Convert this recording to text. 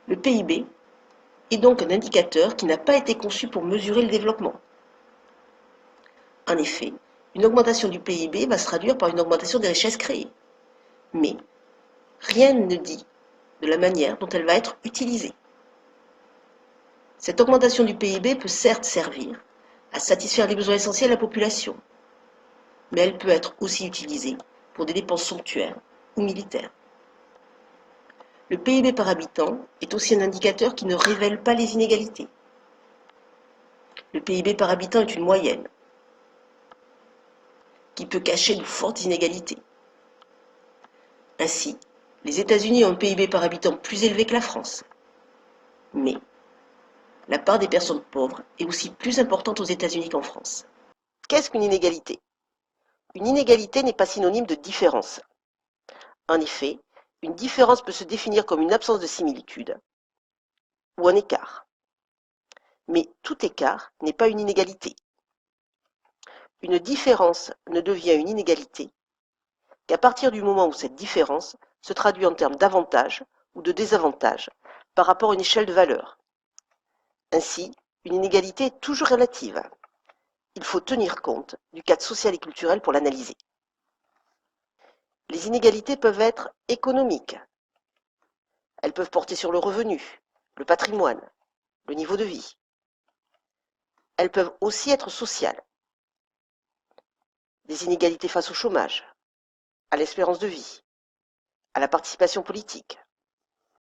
Le PIB est donc un indicateur qui n'a pas été conçu pour mesurer le développement. En effet, une augmentation du PIB va se traduire par une augmentation des richesses créées. Mais rien ne dit de la manière dont elle va être utilisée. Cette augmentation du PIB peut certes servir à satisfaire les besoins essentiels de la population, mais elle peut être aussi utilisée pour des dépenses somptuaires ou militaires. Le PIB par habitant est aussi un indicateur qui ne révèle pas les inégalités. Le PIB par habitant est une moyenne qui peut cacher de fortes inégalités. Ainsi, les États-Unis ont un PIB par habitant plus élevé que la France. Mais la part des personnes pauvres est aussi plus importante aux États-Unis qu'en France. Qu'est-ce qu'une inégalité? Une inégalité n'est pas synonyme de différence. En effet, une différence peut se définir comme une absence de similitude ou un écart. Mais tout écart n'est pas une inégalité. Une différence ne devient une inégalité qu'à partir du moment où cette différence se traduit en termes d'avantages ou de désavantages par rapport à une échelle de valeur. Ainsi, une inégalité est toujours relative. Il faut tenir compte du cadre social et culturel pour l'analyser. Les inégalités peuvent être économiques. Elles peuvent porter sur le revenu, le patrimoine, le niveau de vie. Elles peuvent aussi être sociales. Des inégalités face au chômage, à l'espérance de vie, à la participation politique.